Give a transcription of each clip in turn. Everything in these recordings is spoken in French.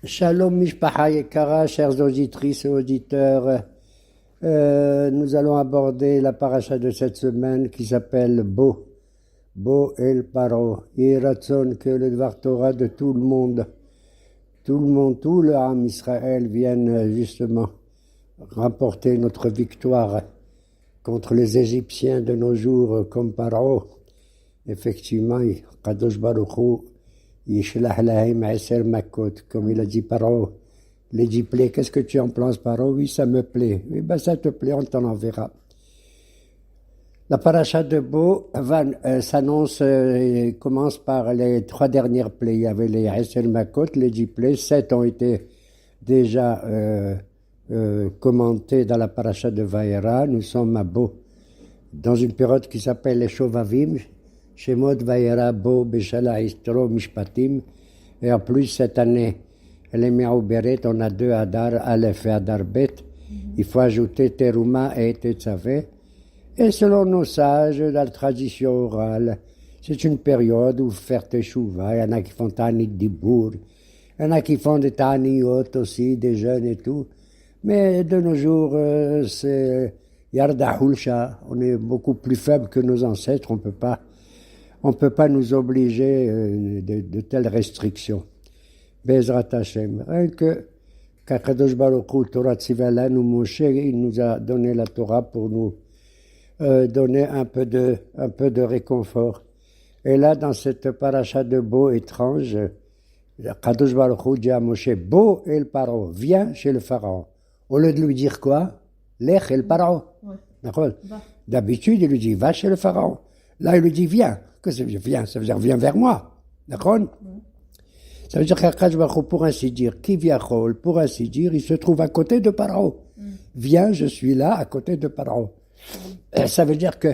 Shalom Mishpacha Yekara, chères auditrices et auditeurs. Nous allons aborder la paracha de cette semaine qui s'appelle Bo. Bo El Paro. Yeratzon, que le Dvar Torah de tout le monde, tout le Ham Israël vienne justement remporter notre victoire contre les Égyptiens de nos jours comme Paro. Effectivement, Kadosh Baruch Hu, Yishlah Lahem Eser Makot, comme il a dit Paro. Les 10 plaies, qu'est-ce que tu en penses, Paro? Oui, ça me plaît. Oui, ben ça te plaît, on t'en enverra. La paracha de Bo s'annonce, commence par les 3 dernières plaies. Il y avait les Eser Makot, les 10 plaies. 7 ont été déjà commentées dans la paracha de Vaïra. Nous sommes à Bo, dans une période qui s'appelle les Shovavim. Shemot Vaïra Bo Beshala Istro Mishpatim. Et en plus, cette année, les Me'auberet, on a 2 Adar, Aleph et Adar Bet. Il faut ajouter Teruma et Tetzavé. Et selon nos sages, dans la tradition orale, c'est une période où faire Teshuvah. Il y en a qui font Ta'anit Dibour. Il y en a qui font des Ta'aniot aussi, des jeunes et tout. Mais de nos jours, c'est Yarda Hulsha. On est beaucoup plus faible que nos ancêtres. On peut pas nous obliger de telles restrictions. Bezrat Hashem. Rien que Kadosh Baruch Hu, Torah Tzivalanu Moshe, il nous a donné la Torah pour nous donner un peu de réconfort. Et là, dans cette paracha de Bo étrange, Kadosh Baruch Hu dit à Moshe, Bo el Paro, viens chez le pharaon. Au lieu de lui dire quoi? Lech el Paro. Ouais. D'habitude, il lui dit, va chez le pharaon. Là, il lui dit, viens. Que ça veut dire, viens? Ça veut dire, viens vers moi. D'accord? Ça veut dire qu'Akadosh Baruch Hu, pour ainsi dire, Kivyachol, pour ainsi dire, il se trouve à côté de Paro. Viens, je suis là, à côté de Paro. Ça veut dire que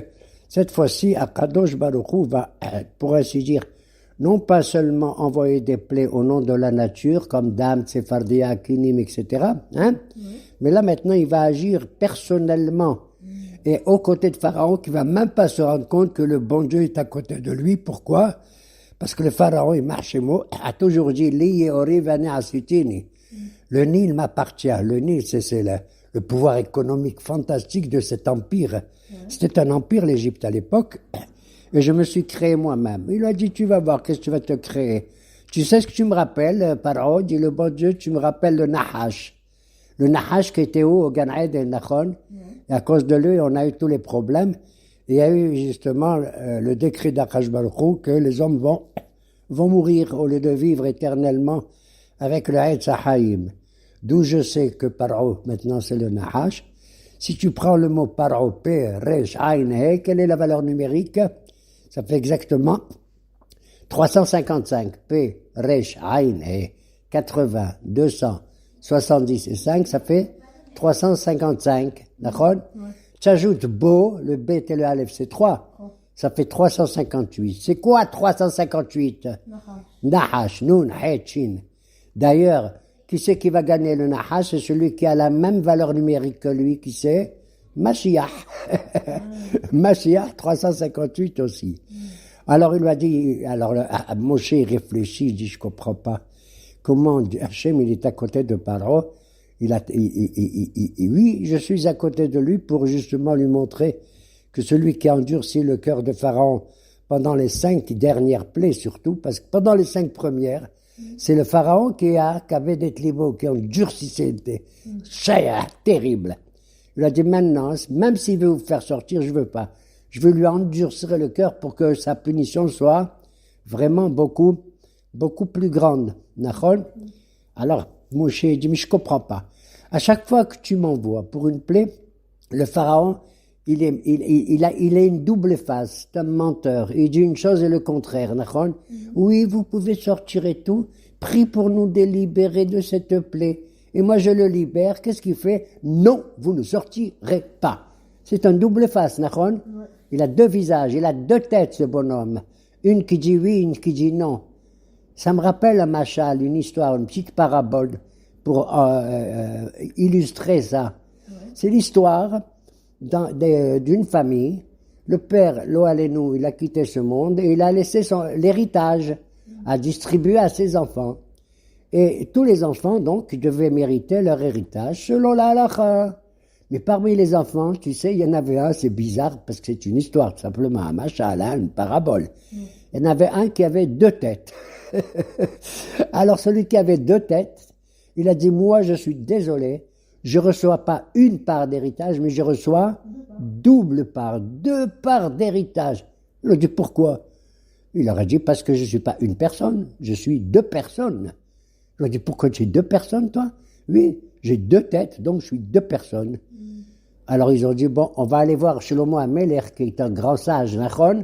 cette fois-ci, Akadosh Baruch Hu va, pour ainsi dire, non pas seulement envoyer des plaies au nom de la nature, comme Dam, Tsefardia, Kinim, etc., hein? Mais là maintenant, il va agir personnellement et aux côtés de Pharaon, qui va même pas se rendre compte que le bon Dieu est à côté de lui. Pourquoi? Parce que le Pharaon, il marche a toujours dit, Li Yeori Vane Asitini. Le Nil m'appartient. Le Nil, c'est le pouvoir économique fantastique de cet empire. C'était un empire, l'Égypte, à l'époque. Et je me suis créé moi-même. Il a dit, tu vas voir, qu'est-ce que tu vas te créer? Tu sais ce que tu me rappelles, Pharaon, dit le bon Dieu, tu me rappelles le Nahash. Le Nahash qui était où, au Gan Eden, Nachon. Et à cause de lui, on a eu tous les problèmes. Et il y a eu justement le décret d'Akadosh Baruch Hu que les hommes vont mourir au lieu de vivre éternellement avec le Etz HaHaïm. D'où je sais que Paro, maintenant c'est le Nahash. Si tu prends le mot Paro, P, Resh, Ain, He, quelle est la valeur numérique? Ça fait exactement 355. P, Resh, Ain, He, 80, 200, 70 et 5, ça fait 355. D'accord? Tu ajoutes Bo, le B et le Aleph, c'est 3. Ça fait 358. C'est quoi 358? Nahash, Nun, He, Chin. D'ailleurs, qui c'est qui va gagner le Nahash? C'est celui qui a la même valeur numérique que lui, qui c'est? Mashiach. Mashiach, 358 aussi. Alors il lui a dit, alors Moshe il réfléchit, il dit, je comprends pas. Comment Hachem, il est à côté de Paro? Oui, je suis à côté de lui pour justement lui montrer que celui qui a endurci le cœur de Pharaon pendant les 5 dernières plaies surtout, parce que pendant les 5 premières, c'est le Pharaon qui avait des tribaux, qui ont durci ses terrible. Il a dit maintenant, même s'il veut vous faire sortir, je veux pas. Je veux lui endurcir le cœur pour que sa punition soit vraiment beaucoup plus grande. Nachon? Alors, Moshe dit, mais je comprends pas. À chaque fois que tu m'envoies pour une plaie, le Pharaon, il a une double face, c'est un menteur. Il dit une chose et le contraire, Nachon? Oui, vous pouvez sortir et tout. Prie pour nous délibérer de cette plaie. Et moi, je le libère. Qu'est-ce qu'il fait? Non, vous ne sortirez pas. C'est un double face, Nachon? Il a 2 visages, il a 2 têtes, ce bonhomme. Une qui dit oui, une qui dit non. Ça me rappelle un machal, une histoire, une petite parabole pour illustrer ça. C'est l'histoire d'une famille. Le père, Lo Alenu, il a quitté ce monde et il a laissé l'héritage à distribuer à ses enfants. Et tous les enfants, donc, devaient mériter leur héritage selon la halakha. Mais parmi les enfants, tu sais, il y en avait un, c'est bizarre, parce que c'est une histoire, tout simplement, un machallah, une parabole. Il y en avait un qui avait 2 têtes. Alors, celui qui avait 2 têtes, il a dit, moi, je suis désolé, je ne reçois pas une part d'héritage, mais je reçois double part, 2 parts d'héritage. Il a dit, pourquoi? Il aurait dit, parce que je ne suis pas une personne, je suis 2 personnes. Il a dit, pourquoi tu es 2 personnes, toi? Oui, j'ai 2 têtes, donc je suis 2 personnes. Alors ils ont dit, bon, on va aller voir Shlomo HaMelech, qui est un grand sage, Nachon,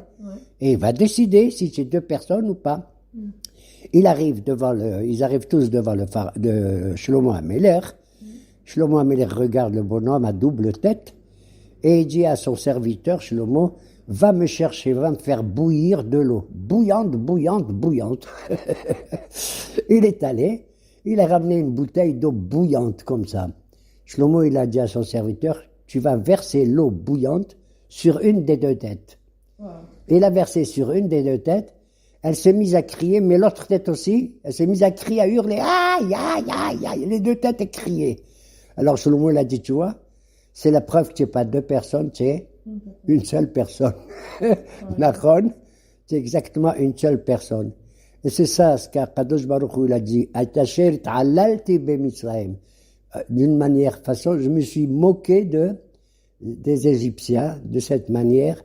et il va décider si c'est 2 personnes ou pas. Ils arrivent tous devant le phare de Shlomo HaMelech. Shlomo HaMelech regarde le bonhomme à double tête, et il dit à son serviteur, Shlomo, va me chercher, va me faire bouillir de l'eau. Bouillante, bouillante, bouillante. Il est allé, il a ramené une bouteille d'eau bouillante comme ça. Shlomo, il a dit à son serviteur, tu vas verser l'eau bouillante sur une des 2 têtes. Wow. Il a versé sur une des 2 têtes, elle s'est mise à crier, mais l'autre tête aussi, elle s'est mise à crier, à hurler, aïe, aïe, aïe, aïe, les 2 têtes criaient. Alors Shlomo, il a dit, tu vois, c'est la preuve que tu n'es pas 2 personnes, tu es une seule personne. Nachon, c'est exactement une seule personne. Et c'est ça ce qu'Akadosh Baruch Hu, il a dit, Atasher ta'alalti b'Mitzrayim. D'une façon, je me suis moqué des Égyptiens de cette manière.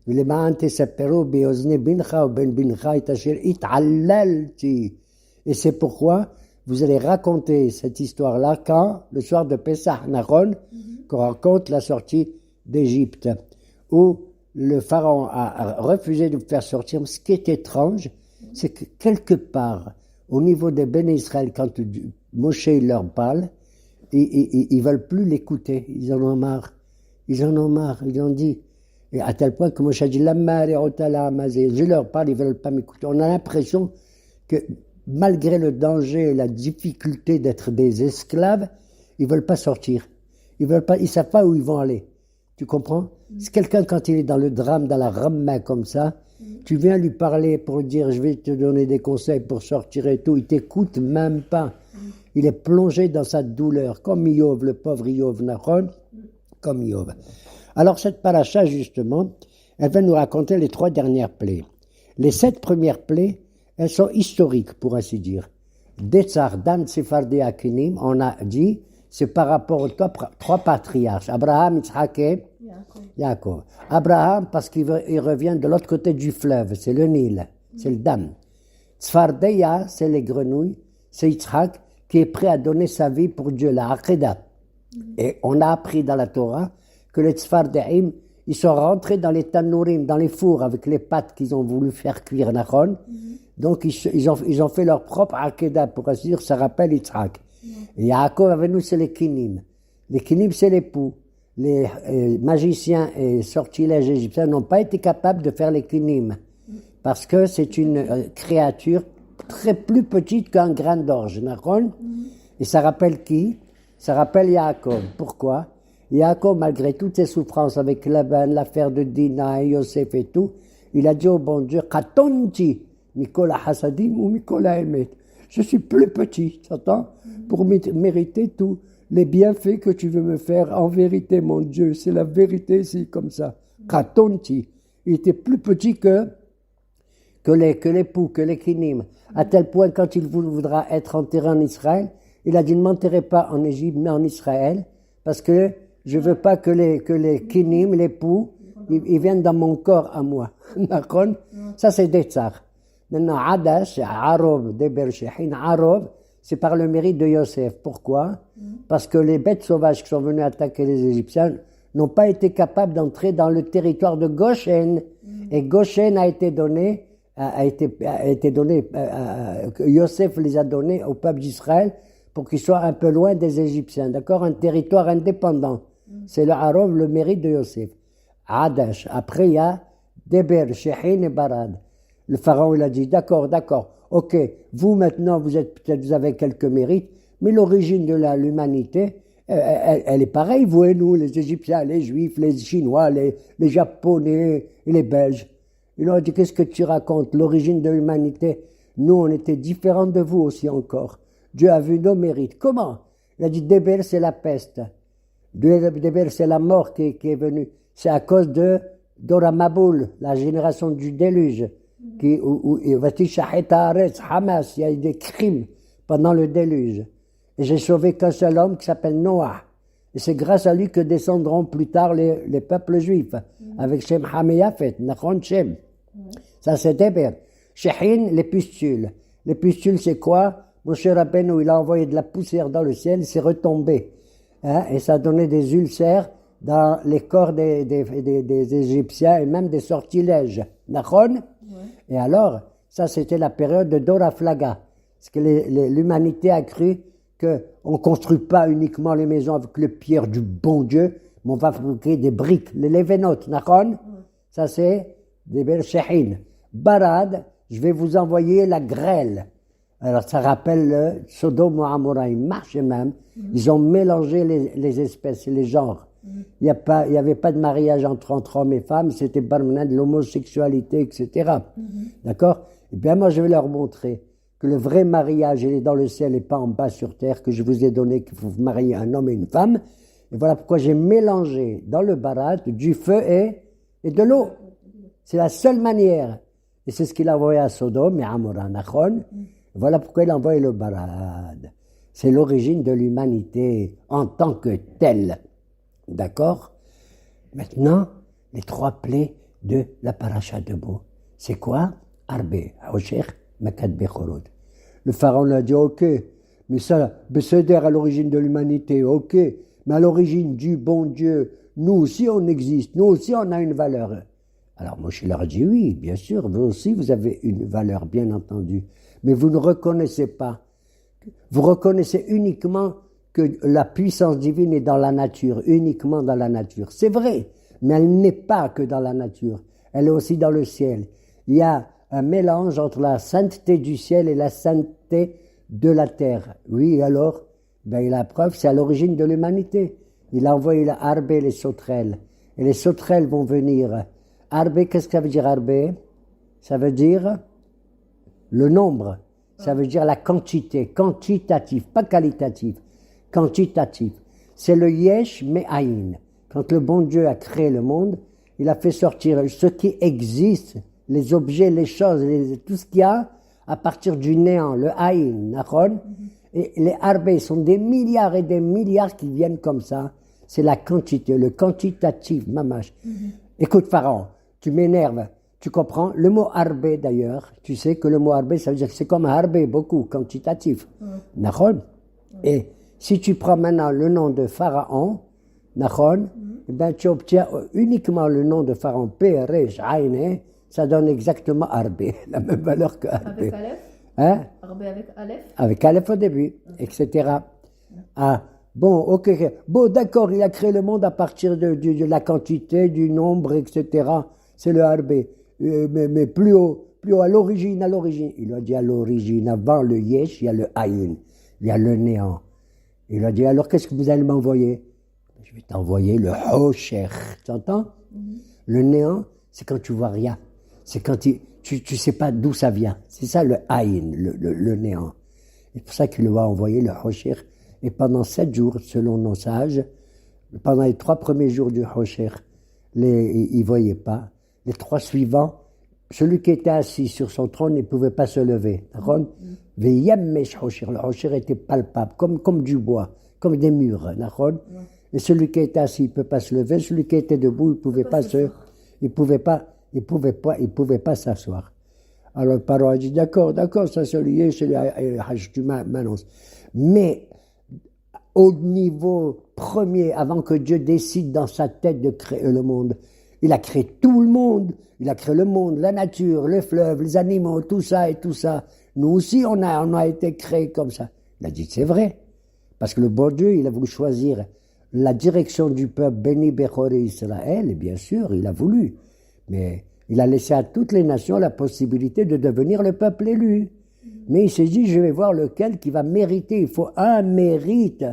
Et c'est pourquoi vous allez raconter cette histoire-là quand? Le soir de Pessah, Nachon, qu'on raconte la sortie d'Égypte, où le pharaon a refusé de vous faire sortir. Ce qui est étrange, c'est que quelque part, au niveau des Béné Israël, quand Moshe leur parle, ils veulent plus l'écouter, ils en ont marre. Ils ont dit, et à tel point que Moshe a dit, je leur parle, ils veulent pas m'écouter. On a l'impression que malgré le danger et la difficulté d'être des esclaves, ils veulent pas sortir. Ils savent pas où ils vont aller. Tu comprends? C'est quelqu'un, quand il est dans le drame, dans la ramma comme ça, tu viens lui parler pour dire, je vais te donner des conseils pour sortir et tout, il t'écoute même pas. Il est plongé dans sa douleur, comme Iyov, le pauvre Iyov, Nachon, comme Iyov. Alors cette paracha, justement, elle va nous raconter les 3 dernières plaies. Les 7 premières plaies, elles sont historiques, pour ainsi dire. Detzar, Dan, Sephardi, Akinim, on a dit, c'est par rapport aux 3 patriarches, Abraham, Yitzhak et Yaakov. Abraham, parce qu'il revient de l'autre côté du fleuve, c'est le Nil, c'est le Dam. Tzfardeya, c'est les grenouilles, c'est Yitzhak, qui est prêt à donner sa vie pour Dieu, la Akedah. Et on a appris dans la Torah que les Tzfardeim, ils sont rentrés dans les tanourim, dans les fours, avec les pâtes qu'ils ont voulu faire cuire, Nachon. Donc ils ont fait leur propre Akedah, pour ainsi dire, ça rappelle Yitzhak. Et Yaakov, avec nous, c'est les Kinim. Les Kinim, c'est les poux. Les magiciens et sortilèges égyptiens n'ont pas été capables de faire les Kinim, parce que c'est une créature très plus petite qu'un grain d'orge, Nachon. Et ça rappelle qui? Ça rappelle Yaakov. Pourquoi? Yaakov, malgré toutes ses souffrances avec Laban, l'affaire de Dina et Yosef et tout, il a dit au bon Dieu, Katonti, Mikola Hasadim ou Mikola Emet. Je suis plus petit, tu entends? Pour mériter tous les bienfaits que tu veux me faire. En vérité, mon Dieu, c'est la vérité, c'est comme ça. Katonti. Il était plus petit que les poux, que les kinim. À tel point, quand il voudra être enterré en Israël, il a dit, ne m'enterrez pas en Égypte, mais en Israël, parce que je veux pas que les kinim, les poux, ils viennent dans mon corps à moi. D'accord? Ça, c'est des tsars. Maintenant, Adash, Arov, Deber Shehin, Arov, c'est par le mérite de Yosef. Pourquoi? Parce que les bêtes sauvages qui sont venues attaquer les Égyptiens n'ont pas été capables d'entrer dans le territoire de Goshen. Et Goshen a été donné, Yosef les a donnés au peuple d'Israël pour qu'ils soient un peu loin des Égyptiens. D'accord? Un territoire indépendant. C'est le Arov, le mérite de Yosef. Adash. Après, il y a Deber, Shehin et Barad. Le pharaon, il a dit, d'accord, ok, vous maintenant, vous avez quelques mérites, mais l'origine de l'humanité, elle est pareille, vous et nous, les Égyptiens, les Juifs, les Chinois, les Japonais et les Belges. Ils ont dit, qu'est-ce que tu racontes? L'origine de l'humanité, nous, on était différents de vous aussi encore. Dieu a vu nos mérites. Comment? Il a dit, Déber, c'est la peste. Déber, c'est la mort qui est venue. C'est à cause de Dora Maboul, la génération du déluge. Hamas, il y a eu des crimes pendant le déluge. Et j'ai sauvé qu'un seul homme qui s'appelle Noah. Et c'est grâce à lui que descendront plus tard les peuples juifs, avec Shem, Ham et Yafet, Nachon, Shem. Ça c'est Déber. Shehin, les pustules. Les pustules, c'est quoi? Moshe Rabbeinu, il a envoyé de la poussière dans le ciel, c'est retombé. Hein, et ça a donné des ulcères dans les corps des Égyptiens et même des sortilèges. Nachon? Et alors, ça c'était la période de Dora Flaga. Parce que l'humanité a cru qu'on ne construit pas uniquement les maisons avec les pierres du bon Dieu, mais on va fabriquer des briques, les lévénotes. Nachon? Ça c'est des Shehin. Barad, je vais vous envoyer la grêle. Alors ça rappelle le Sodome et Amora, ils marchent même, ils ont mélangé les espèces et les genres. Il n'y avait pas de mariage entre hommes et femmes, c'était barmana de l'homosexualité, etc. D'accord? Eh bien moi je vais leur montrer que le vrai mariage il est dans le ciel et pas en bas sur terre, que je vous ai donné qu'il faut marier un homme et une femme. Et voilà pourquoi j'ai mélangé dans le barat du feu et de l'eau. C'est la seule manière. Et c'est ce qu'il a envoyé à Sodome et à Amora, Nachon. Voilà pourquoi il a envoyé le barad. C'est l'origine de l'humanité en tant que telle. D'accord? Maintenant, les trois plaies de la paracha de Bo. C'est quoi? Arbe, Hosher, Makad Bechorod. Le pharaon l'a dit, ok, mais ça, Besséder à l'origine de l'humanité, ok, mais à l'origine du bon Dieu, nous aussi on existe, nous aussi on a une valeur. Alors Moshe leur a dit, oui, bien sûr, vous aussi vous avez une valeur, bien entendu, mais vous ne reconnaissez pas. Vous reconnaissez uniquement que la puissance divine est dans la nature, uniquement dans la nature. C'est vrai, mais elle n'est pas que dans la nature, elle est aussi dans le ciel. Il y a un mélange entre la sainteté du ciel et la sainteté de la terre. Oui, alors, la preuve, c'est à l'origine de l'humanité. Il a envoyé la Arbe et les sauterelles. Et les sauterelles vont venir. Arbe, qu'est-ce que ça veut dire Arbe? Ça veut dire le nombre. Ça veut dire la quantité, quantitatif, pas qualitatif, quantitatif. C'est le Yesh Me'ayin. Quand le bon Dieu a créé le monde, il a fait sortir ce qui existe, les objets, les choses, tout ce qu'il y a à partir du néant, le Aïn, Nachon. Et les Arbés sont des milliards et des milliards qui viennent comme ça. C'est la quantité, le quantitatif, mamash. Écoute, Pharaon, tu m'énerves. Tu comprends? Le mot Arbé, d'ailleurs, tu sais que le mot Arbé, ça veut dire que c'est comme Arbé, beaucoup, quantitatif. Nachon. Et si tu prends maintenant le nom de Pharaon, Nachon, tu obtiens uniquement le nom de Pharaon, P-R-E-J, Aïne, ça donne exactement Arbé, la même valeur que Arbé. Avec Aleph? Hein? Arbé avec Aleph? Avec Aleph au début, etc. Ah, bon, ok. Bon, d'accord, il a créé le monde à partir de la quantité, du nombre, etc. C'est le Arbé. Mais plus haut, à l'origine. Il a dit à l'origine, avant le Yesh, il y a le Aïn, il y a le néant. Il a dit, alors qu'est-ce que vous allez m'envoyer? Je vais t'envoyer le Hosher, tu entends? Le néant, c'est quand tu vois rien. C'est quand tu sais pas d'où ça vient. C'est ça le Aïn, le néant. C'est pour ça qu'il lui a envoyé le Hosher. Et pendant 7 jours, selon nos sages, pendant les 3 premiers jours du Hosher, il ne voyait pas. Les 3 suivants, celui qui était assis sur son trône ne pouvait pas se lever. Le Hosher était palpable, comme du bois, comme des murs. Et celui qui était assis, il ne peut pas se lever. Celui qui était debout, il pouvait pas s'asseoir. Alors le parent a dit, d'accord, ça c'est lié, tu m'annonces. Mais au niveau premier, avant que Dieu décide dans sa tête de créer le monde, il a créé tout le monde. Il a créé le monde, la nature, les fleuves, les animaux, tout ça et tout ça. Nous aussi, on a été créés comme ça. Il a dit, c'est vrai. Parce que le bon Dieu, il a voulu choisir la direction du peuple, Béni Bechoré Israël, et bien sûr, il a voulu. Mais il a laissé à toutes les nations la possibilité de devenir le peuple élu. Mais il s'est dit, je vais voir lequel qui va mériter. Il faut un mérite,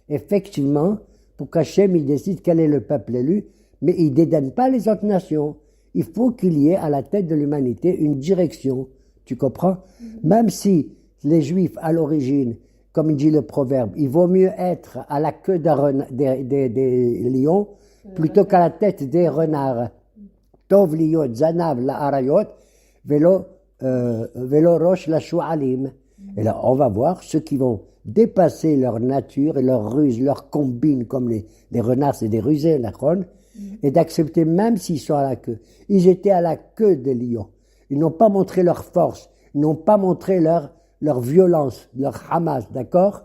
effectivement, pour qu'Hachem il décide quel est le peuple élu. Mais il ne dédaigne pas les autres nations. Il faut qu'il y ait à la tête de l'humanité une direction. Tu comprends? Même si les Juifs, à l'origine, comme dit le proverbe, il vaut mieux être à la queue des lions plutôt qu'à la tête des renards. Tov liyot zanav la arayot, velo roche la shualim. Et là, on va voir ceux qui vont dépasser leur nature et leur ruse, leur combine, comme les renards, c'est des rusés, d'accord, et d'accepter même s'ils sont à la queue. Ils étaient à la queue des lions. Ils n'ont pas montré leur force, ils n'ont pas montré leur violence, leur Hamas, d'accord?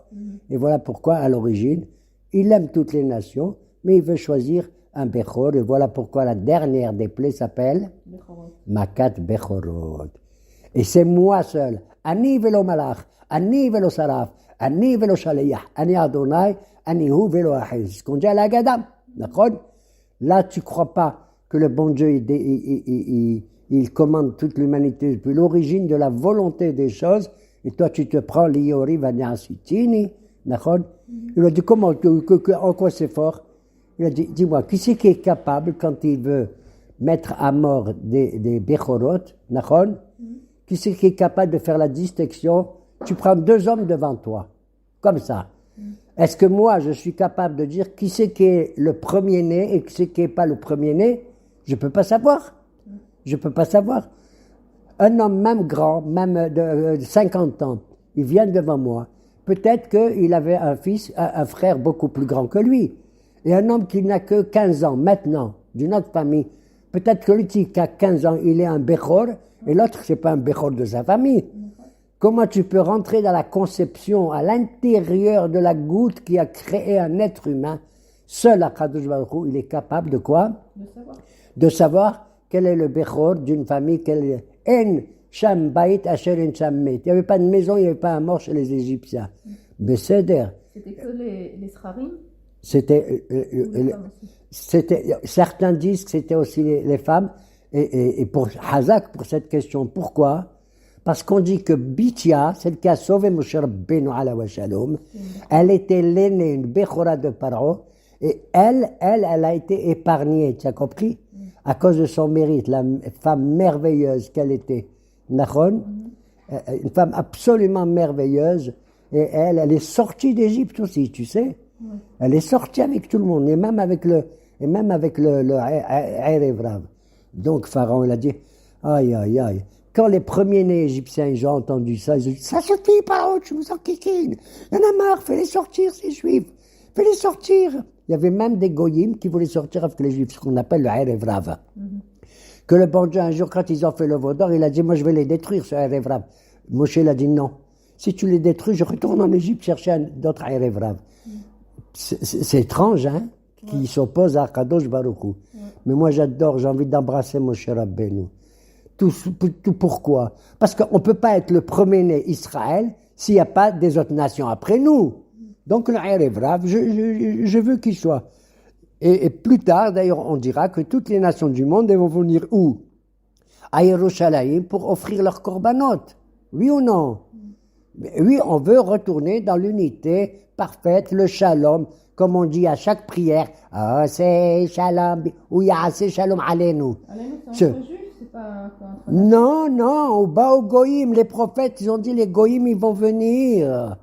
Et voilà pourquoi, à l'origine, il aime toutes les nations, mais il veut choisir un Bechor, et voilà pourquoi la dernière des plaies s'appelle Makat Bechorot. Et c'est moi seul, Ani velo malach, Ani velo saraf, Ani velo shaliyah, Ani Adonai, Ani hu velo ahiz. C'est ce qu'on dit à la Gadam, d'accord? Là, tu crois pas que le bon Dieu, il commande toute l'humanité depuis l'origine de la volonté des choses, et toi, tu te prends l'iori vanyasitini, d'accord? Il a dit, comment, en quoi c'est fort? Il a dit, dis-moi, qui c'est qui est capable, quand il veut mettre à mort des Bechorot, d'accord? Qui c'est qui est capable de faire la distinction? Tu prends 2 hommes devant toi, comme ça. Est-ce que moi, je suis capable de dire qui c'est qui est le premier-né et qui c'est qui n'est pas le premier-né? Je ne peux pas savoir. Je ne peux pas savoir. Un homme même grand, même de 50 ans, il vient devant moi. Peut-être qu'il avait un frère beaucoup plus grand que lui. Et un homme qui n'a que 15 ans, maintenant, d'une autre famille, peut-être que lui qui a 15 ans, il est un Bechor, et l'autre, c'est pas un Bechor de sa famille. Comment tu peux rentrer dans la conception, à l'intérieur de la goutte qui a créé un être humain? Seul Akadosh Baruch Hu, il est capable de quoi? De savoir quel est le Bechor d'une famille, quel est En Sham Bait Asher En Sham Met. Il n'y avait pas de maison, il n'y avait pas un mort chez les Égyptiens. Besséder. C'était que les Srarim? C'était, certains disent que c'était aussi les femmes. Et pour Hazak, pour cette question, pourquoi? Parce qu'on dit que Bitia, celle qui a sauvé Moshe Rabbeinu ala wa shalom, elle était l'aînée, une Bechora de Paro, et elle a été épargnée, tu as compris? À cause de son mérite, la femme merveilleuse qu'elle était. Nachon, une femme absolument merveilleuse, et elle est sortie d'Égypte aussi, tu sais? Elle est sortie avec tout le monde, et même avec le Erev Rav. Donc Pharaon, il a dit, aïe, aïe, aïe. Quand les premiers-nés égyptiens, ils ont entendu ça, ils ont dit, ça suffit, Pharaon, tu nous en kikines. Il y en a marre, fais-les sortir, ces juifs. Fais-les sortir. Il y avait même des goyim qui voulaient sortir avec les juifs, ce qu'on appelle le Erev Rav. Que le bon Dieu, un jour, quand ils ont fait le veau d'or, il a dit, moi, je vais les détruire, ce Erev Rav. Moshe, il a dit, non. Si tu les détruis, je retourne en Égypte chercher d'autres Erev Rav. C'est étrange, hein, qui s'oppose à Kadosh Baruch Hu. Mais moi, j'adore, j'ai envie d'embrasser Moshe Rabbeinu. Tout pourquoi? Parce qu'on ne peut pas être le premier-né Israël s'il n'y a pas des autres nations après nous. Donc, le Erev Rav, je veux qu'il soit. Et plus tard, d'ailleurs, on dira que toutes les nations du monde, elles vont venir où? À Yerushalayim pour offrir leurs korbanot. Oui ou non? Oui, on veut retourner dans l'unité parfaite, le shalom, comme on dit à chaque prière, ah, c'est shalom, ou ya c'est shalom alenu. C'est entre juifs, c'est pas entre... Non, au bas au goïm, les prophètes, ils ont dit les goïm, ils vont venir.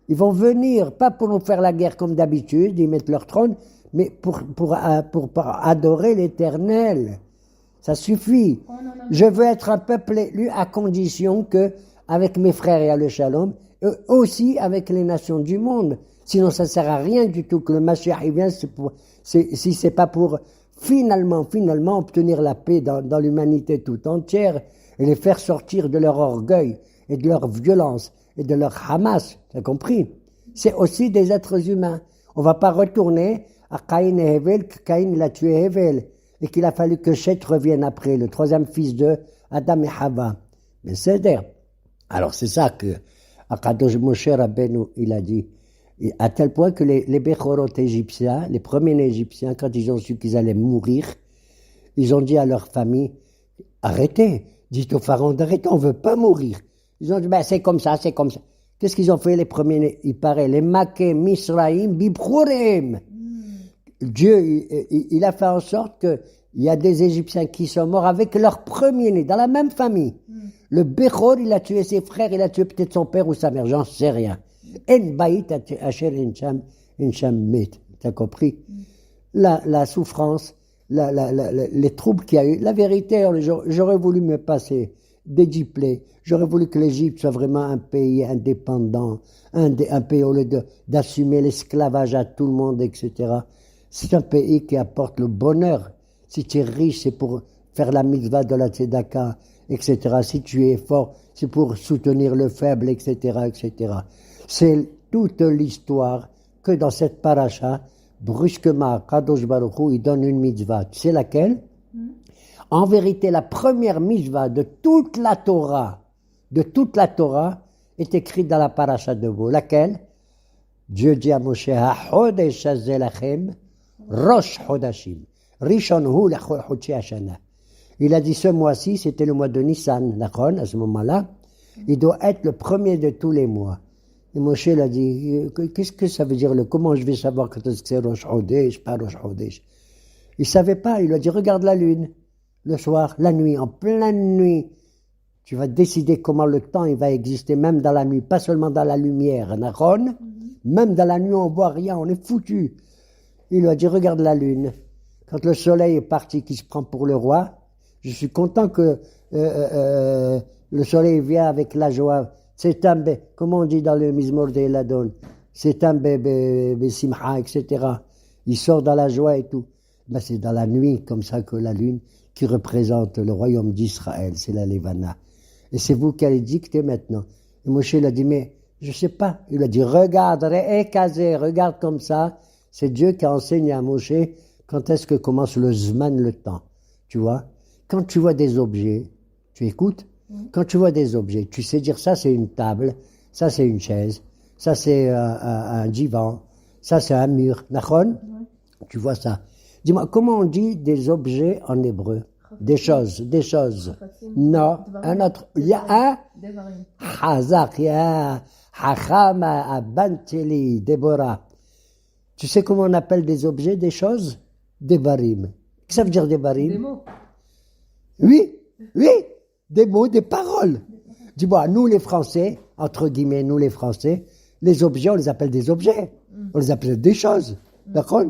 Ils vont venir, pas pour nous faire la guerre comme d'habitude, ils mettent leur trône, mais pour adorer l'Éternel. Ça suffit. Oh, non. Je veux être un peuple élu à condition que, avec mes frères, il y a le shalom, et aussi avec les nations du monde. Sinon, ça sert à rien du tout que le Mashiach il vient, si c'est pas pour finalement obtenir la paix dans l'humanité tout entière et les faire sortir de leur orgueil et de leur violence et de leur Hamas. Tu as compris? C'est aussi des êtres humains. On va pas retourner à Caïn et Hevel, que Caïn il a tué Hevel et qu'il a fallu que Shet revienne après, le troisième fils de Adam et Hava. Mais c'est d'air. Alors c'est ça que Akadosh Moshe Rabbeinu il a dit. Et à tel point que les Bechorot égyptiens, les premiers-nés égyptiens, quand ils ont su qu'ils allaient mourir, ils ont dit à leur famille, arrêtez, dites au pharaon d'arrêter, on veut pas mourir. Ils ont dit, ben c'est comme ça. Qu'est-ce qu'ils ont fait les premiers-nés? Il paraît, les Maké Misraïm Bibchourem. Dieu, il a fait en sorte qu'il y a des Égyptiens qui sont morts avec leur premier-né, dans la même famille. Le Bechor, il a tué ses frères, il a tué peut-être son père ou sa mère, j'en sais rien. En baït asher incham met. T'as compris? La souffrance, les troubles qu'il y a eu. La vérité, j'aurais voulu me passer des diplômes. J'aurais voulu que l'Égypte soit vraiment un pays indépendant, un pays au lieu d'assumer l'esclavage à tout le monde, etc. C'est un pays qui apporte le bonheur. Si tu es riche, c'est pour faire la mitzvah de la tzedaka, etc. Si tu es fort, c'est pour soutenir le faible, etc., etc. C'est toute l'histoire que dans cette paracha, brusquement, Kadosh Baruch Hu, il donne une mitzvah. Tu sais laquelle? En vérité, la première mitzvah de toute la Torah, est écrite dans la paracha de vous. Laquelle? Dieu dit à Moshe, HaChodesh hazeh lachem, Rosh Chodashim, Rishon hu lechodshei hashana. Il a dit ce mois-ci, c'était le mois de Nissan, d'accord, à ce moment-là, il doit être le premier de tous les mois. Et Moshe l'a dit, qu'est-ce que ça veut dire, comment je vais savoir quand est-ce que c'est Rosh Chodesh, pas Rosh Chodesh? Il savait pas, il lui a dit, regarde la lune, le soir, la nuit, en pleine nuit. Tu vas décider comment le temps il va exister, même dans la nuit, pas seulement dans la lumière, Naron. Même dans la nuit, on voit rien, on est foutu. Il lui a dit, regarde la lune. Quand le soleil est parti, qui se prend pour le roi, je suis content que le soleil vient avec la joie. C'est un bébé, comment on dit dans le Mizmor de Eladon, c'est un bébé, simcha, etc. Il sort dans la joie et tout. Ben, c'est dans la nuit, comme ça, que la lune, qui représente le royaume d'Israël, c'est la Levana. Et c'est vous qui allez dicter maintenant. Et Moshe l'a dit, mais je sais pas. Il a dit, regarde, regarde comme ça. C'est Dieu qui a enseigné à Moshe quand est-ce que commence le Zman, le temps. Tu vois? Quand tu vois des objets, tu écoutes? Quand tu vois des objets, tu sais dire ça c'est une table, ça c'est une chaise, ça c'est un divan, ça c'est un mur. Nachon? Tu vois ça. Dis-moi, comment on dit des objets en hébreu? Des choses. Non, un autre. Il y a un Hazak, il y a un Hacham, Abanteli, Déborah. Tu sais comment on appelle des objets, des choses? Des barim. Qu'est-ce que ça veut dire des barim? Des mots. Oui. Des mots, des paroles. Dis-moi, nous les Français, entre guillemets, nous les Français, les objets, on les appelle des objets. On les appelle des choses. D'accord?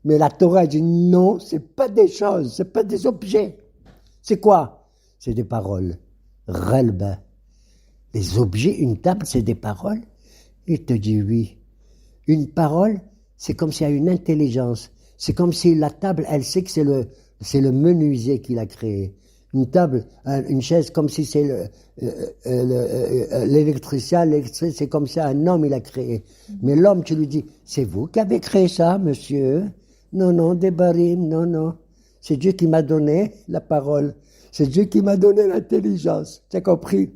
Mais la Torah dit non, c'est pas des choses, c'est pas des objets. C'est quoi? C'est des paroles. Relba. Les objets, une table, c'est des paroles? Il te dit oui. Une parole, c'est comme s'il y a une intelligence. C'est comme si la table, elle sait que c'est le menuisier qui l'a créée. Une table, une chaise, comme si c'est l'électricien, c'est comme ça, un homme il a créé. Mais l'homme, tu lui dis, c'est vous qui avez créé ça, monsieur? Non, des barim, non. C'est Dieu qui m'a donné la parole. C'est Dieu qui m'a donné l'intelligence. Tu as compris?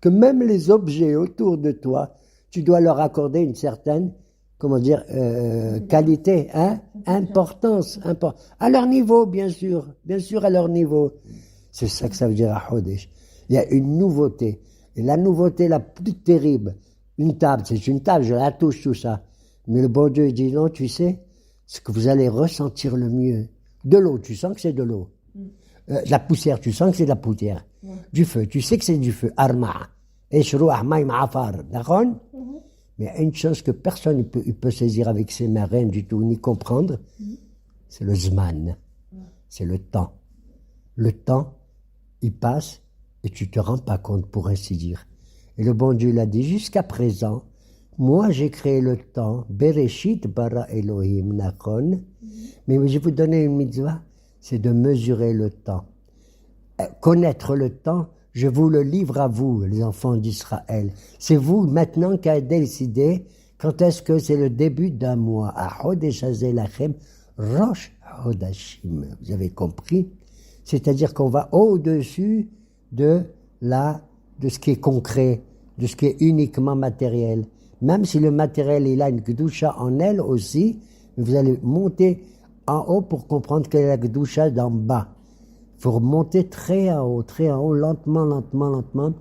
Que même les objets autour de toi, tu dois leur accorder une certaine, qualité, importance, à leur niveau, bien sûr à leur niveau. C'est ça que ça veut dire à Chodesh. Il y a une nouveauté. Et la nouveauté la plus terrible, une table, c'est une table, je la touche, tout ça. Mais le bon Dieu dit non, tu sais, ce que vous allez ressentir le mieux. De l'eau, tu sens que c'est de l'eau. De la poussière, tu sens que c'est de la poussière. Du feu, tu sais que c'est du feu. Arma. Eshru ahmaim afar. D'accord? Mais il y a une chose que personne ne peut saisir avec ses mains, rien du tout, ni comprendre, c'est le Zman. C'est le temps. Le temps, il passe et tu te rends pas compte, pour ainsi dire. Et le bon Dieu l'a dit, jusqu'à présent, moi j'ai créé le temps, Bereshit bara Elohim Nachon, mais je vais vous donner une mitzvah, c'est de mesurer le temps. Connaître le temps, je vous le livre à vous, les enfants d'Israël. C'est vous maintenant qui avez décidé quand est-ce que c'est le début d'un mois. À Chodesh hazeh lachem, Rosh Chodashim. Vous avez compris? C'est-à-dire qu'on va au-dessus de ce qui est concret, de ce qui est uniquement matériel. Même si le matériel, il a une Kedusha en elle aussi, vous allez monter en haut pour comprendre quelle est la Kedusha d'en bas. Il faut remonter très en haut, lentement.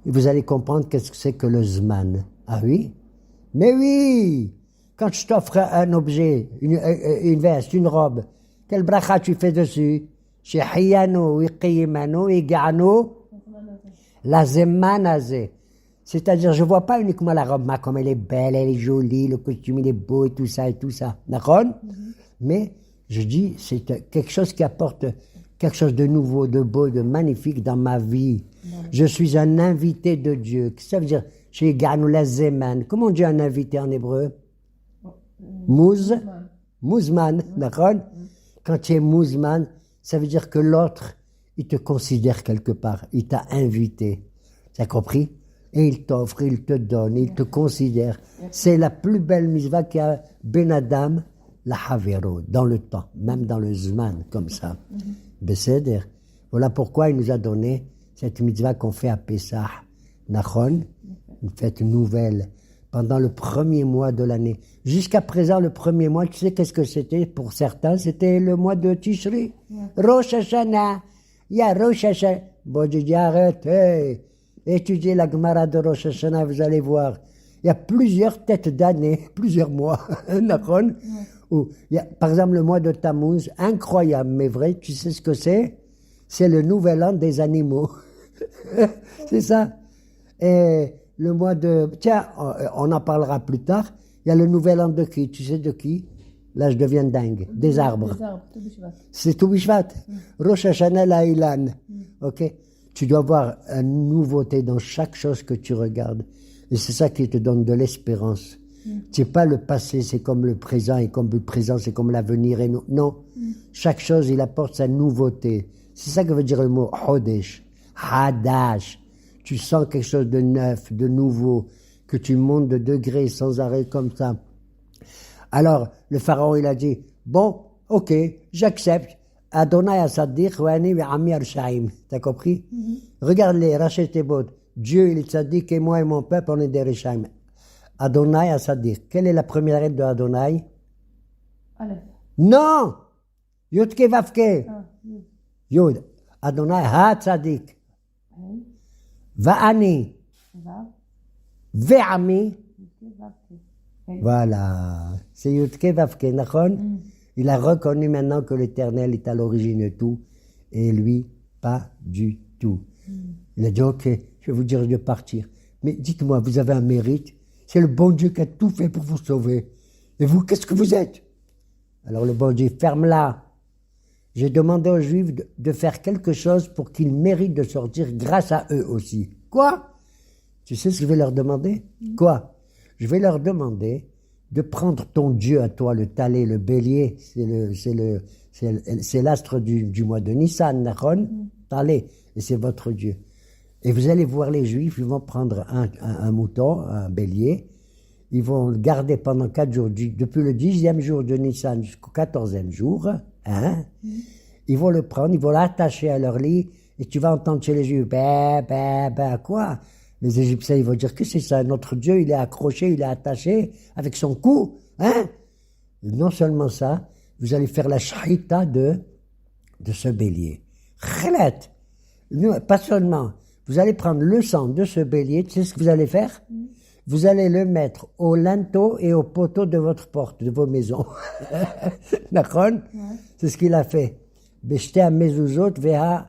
Et vous allez comprendre qu'est-ce que c'est que le Zman. Ah oui? Mais oui! Quand je t'offre un objet, une veste, une robe, quelle bracha tu fais dessus? Shehiyanu, Iqiyimanu, Iganu, la Zeman Azeh. C'est-à-dire, je vois pas uniquement la robe, comme elle est belle, elle est jolie, le costume il est beau et tout ça, d'accord? Mais je dis, c'est quelque chose qui apporte quelque chose de nouveau, de beau, de magnifique dans ma vie. Je suis un invité de Dieu. Qu'est-ce que ça veut dire? Chez Ganoula Zeman. Comment on dit un invité en hébreu? Mouzman, d'accord? Quand tu es mouzman, ça veut dire que l'autre, il te considère quelque part. Il t'a invité. Tu as compris? Et il t'offre, il te donne, il te considère. C'est la plus belle mitzvah qu'il y a Ben Adam, la Havero, dans le temps, même dans le Zman, comme ça. Beseder. Voilà pourquoi il nous a donné cette mitzvah qu'on fait à Pessah. Nachon, une fête nouvelle, pendant le premier mois de l'année. Jusqu'à présent, le premier mois, tu sais qu'est-ce que c'était pour certains? C'était le mois de Tishri. Rosh Hashanah. Il y a Rosh Hashanah. Bon, je dis arrêtez. Étudiez la Gemara de Rosh Hashanah, vous allez voir. Il y a plusieurs têtes d'année, plusieurs mois. Nachon. Où il y a, par exemple, le mois de Tammuz, incroyable, mais vrai, tu sais ce que c'est? C'est le nouvel an des animaux. C'est ça. Et le mois de... Tiens, on en parlera plus tard. Il y a le nouvel an de qui? Tu sais de qui? Là, je deviens dingue. Des arbres. Des arbres, tout Bishvat. C'est tout Bishvat. Rosh Hashanah Laïlan. Ok? Tu dois avoir une nouveauté dans chaque chose que tu regardes. Et c'est ça qui te donne de l'espérance. C'est pas le passé, c'est comme le présent, et comme le présent, c'est comme l'avenir. Et non. Chaque chose, il apporte sa nouveauté. C'est ça que veut dire le mot Hodesh. Hadash. Tu sens quelque chose de neuf, de nouveau, que tu montes de degrés sans arrêt comme ça. Alors, le pharaon, il a dit, bon, ok, j'accepte. Adonai Asadik, Wani Ami Arshaim. T'as compris? Regarde les Rachet Tebot. Dieu, il est Sadik, et moi et mon peuple, on est des Rishaim. Adonai Asadik. Quelle est la première lettre de Adonai? Aleph. Non! Yudke Vavke. Ah, oui. Yud. Adonai Ha-Tzadik. Oui. Va'ani. Vav. Ve'ami. Ok, Vav. Oui. Voilà. C'est Yudke Vavke, Nachon? Il a reconnu maintenant que l'Éternel est à l'origine de tout, et lui, pas du tout. Il a dit, ok, je vais vous dire de partir. Mais dites-moi, vous avez un mérite? C'est le bon Dieu qui a tout fait pour vous sauver. Et vous, qu'est-ce que vous êtes? Alors le bon Dieu, ferme-la. J'ai demandé aux Juifs de faire quelque chose pour qu'ils méritent de sortir grâce à eux aussi. Quoi? Tu sais ce que je vais leur demander? Quoi? Je vais leur demander de prendre ton Dieu à toi, le Talé, le bélier, c'est l'astre du mois de Nissan, Nachon, Talé, et c'est votre Dieu. Et vous allez voir les Juifs, ils vont prendre un mouton, un bélier, ils vont le garder pendant 4 jours, depuis le 10e jour de Nissan jusqu'au 14e jour, hein, ils vont le prendre, ils vont l'attacher à leur lit, et tu vas entendre chez les Juifs, quoi? Les Égyptiens, ils vont dire, que c'est ça? Notre Dieu, il est accroché, il est attaché avec son cou, hein? Et non seulement ça, vous allez faire la shahita de ce bélier. Khelet. Pas seulement. Vous allez prendre le sang de ce bélier, tu sais ce que vous allez faire? Vous allez le mettre au linteau et au poteau de votre porte, de vos maisons. D'accord? C'est ce qu'il a fait. Beshte à mezuzot veha,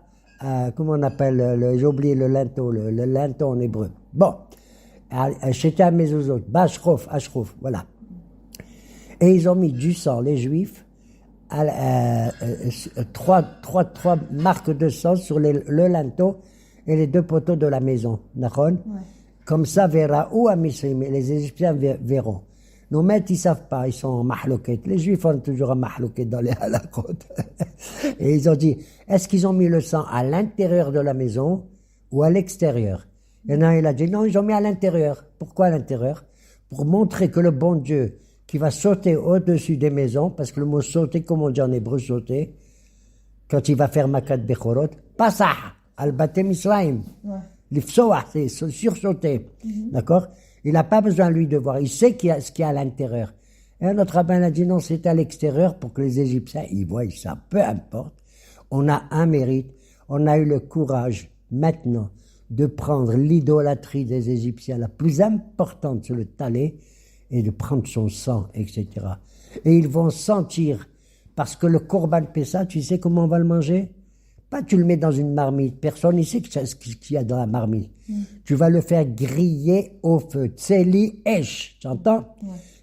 comment on appelle, j'ai oublié le linteau en hébreu. Bon. Beshte à mezuzot, bashrof, ashrof, voilà. Et ils ont mis du sang, les Juifs, trois marques de sang sur le linteau et les 2 poteaux de la maison. D'accord? Comme ça, verra où à Misrim, et les Égyptiens verront. Nos maîtres, ils savent pas, ils sont en mahlouket. Les Juifs ont toujours un mahlouket dans les halakot. Et ils ont dit, est-ce qu'ils ont mis le sang à l'intérieur de la maison ou à l'extérieur? Et non, il a dit, non, ils ont mis à l'intérieur. Pourquoi à l'intérieur? Pour montrer que le bon Dieu, qui va sauter au-dessus des maisons, parce que le mot sauter, comme on dit en hébreu, sauter, quand il va faire Makat Bechorot, Pasah, al-Batem Israël. L'ifsoah, c'est sursauter. D'accord? Il n'a pas besoin, lui, de voir. Il sait ce qu'il y a à l'intérieur. Et notre rabbin a dit non, c'est à l'extérieur pour que les Égyptiens, ils voient ça. Peu importe. On a un mérite. On a eu le courage, maintenant, de prendre l'idolâtrie des Égyptiens, la plus importante sur le Talé, et de prendre son sang, etc. Et ils vont sentir, parce que le Korban Pessah, tu sais comment on va le manger? Pas tu le mets dans une marmite. Personne ne sait ce qu'il y a dans la marmite. Tu vas le faire griller au feu. Tseli esh, tu entends?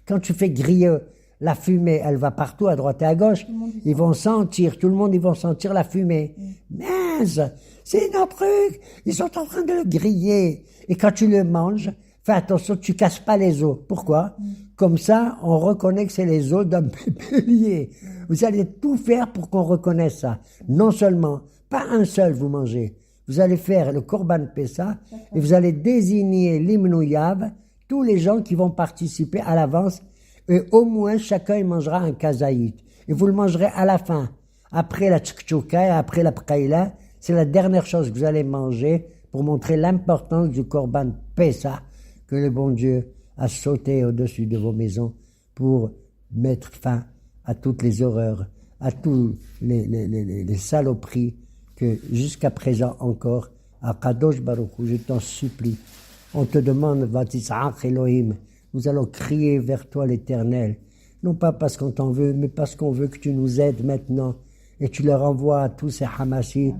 Quand tu fais griller la fumée, elle va partout, à droite et à gauche. Ils vont sentir, tout le monde, ils vont sentir la fumée. Mince, c'est notre truc. Ils sont en train de le griller. Et quand tu le manges, fais attention, tu casses pas les os. Pourquoi? Comme ça, on reconnaît que c'est les os d'un bélier. Vous allez tout faire pour qu'on reconnaisse ça. Non seulement, pas un seul vous mangez. Vous allez faire le Korban Pessah et vous allez désigner l'Imnouyav, tous les gens qui vont participer à l'avance. Et au moins, chacun il mangera un kazaït. Et vous le mangerez à la fin. Après la tchouka et après la pkaïla, c'est la dernière chose que vous allez manger pour montrer l'importance du Korban Pessah que le bon Dieu a sauté au-dessus de vos maisons pour mettre fin à toutes les horreurs, à tous les saloperies que jusqu'à présent encore, à Kadosh Baruch Hu, je t'en supplie, on te demande, Vatisach Elohim, nous allons crier vers toi l'Éternel, non pas parce qu'on t'en veut, mais parce qu'on veut que tu nous aides maintenant, et tu leur envoies à tous ces Hamassis,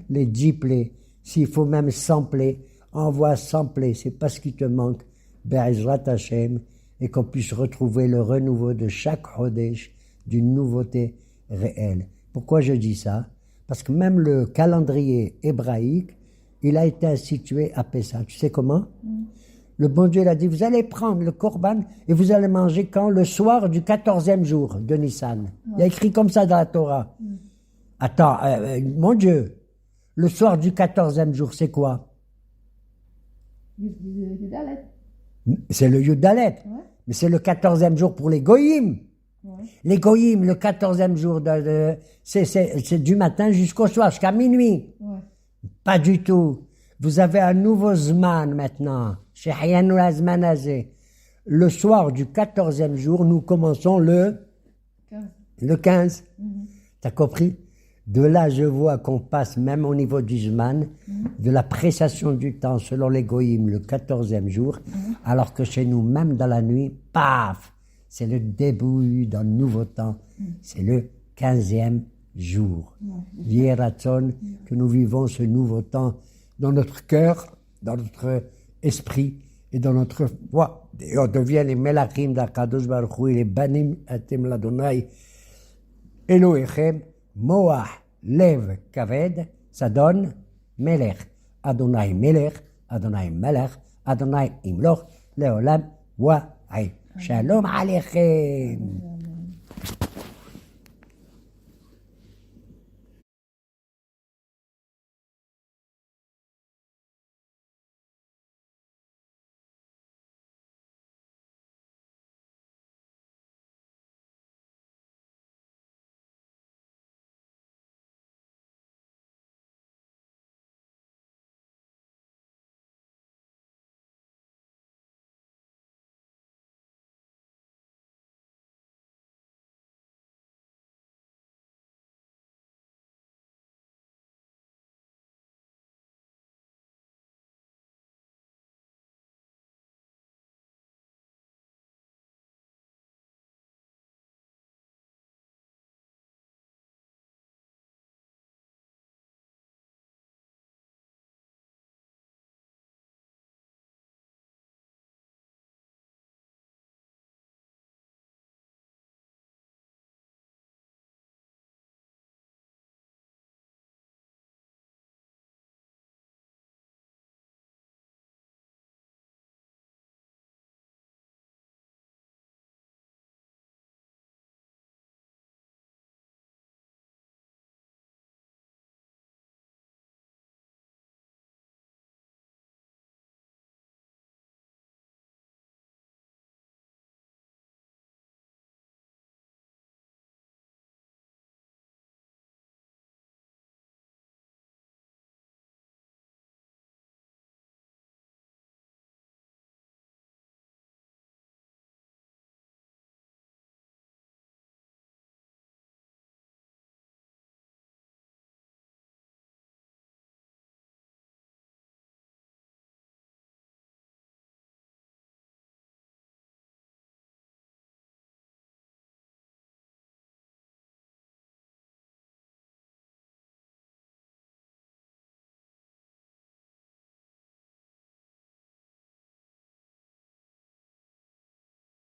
les 10 plaies, s'il faut même 100 plaies, envoie 100 plaies, c'est pas ce qui te manque, Be'ezrat Hashem, et qu'on puisse retrouver le renouveau de chaque Chodesh, d'une nouveauté réelle. Pourquoi je dis ça? Parce que même le calendrier hébraïque, il a été institué à Pessah. Tu sais comment? Le bon Dieu l'a dit, vous allez prendre le Korban et vous allez manger quand? Le soir du 14e jour de Nissan. Il y a écrit comme ça dans la Torah. Attends, mon Dieu, le soir du 14e jour, c'est quoi? Yudalet. C'est le Yudalet. Mais c'est le 14e jour pour les Goyim. Les Goyim, le 14e jour, c'est du matin jusqu'au soir, jusqu'à minuit. Pas du tout. Vous avez un nouveau Zman maintenant. Chez Hayanou Azman Azé. Le soir du 14e jour, nous commençons le 15. T'as compris? De là, je vois qu'on passe, même au niveau du Zman, de la pressation du temps, selon les Goïm, le 14e jour, alors que chez nous, même dans la nuit, paf, c'est le début d'un nouveau temps. C'est le 15e jour. Yeraton, que nous vivons ce nouveau temps dans notre cœur, dans notre esprit et dans notre foi. Et on devient les Melachim d'Akadosh Baruch Hu et les Banim Atem Ladonai Elohechem Moah Lev Kaved, ça donne Melech. Adonai Melech, Adonai Melech, Adonai Imloch, Leolam Wa'ai. Shalom Aleichem.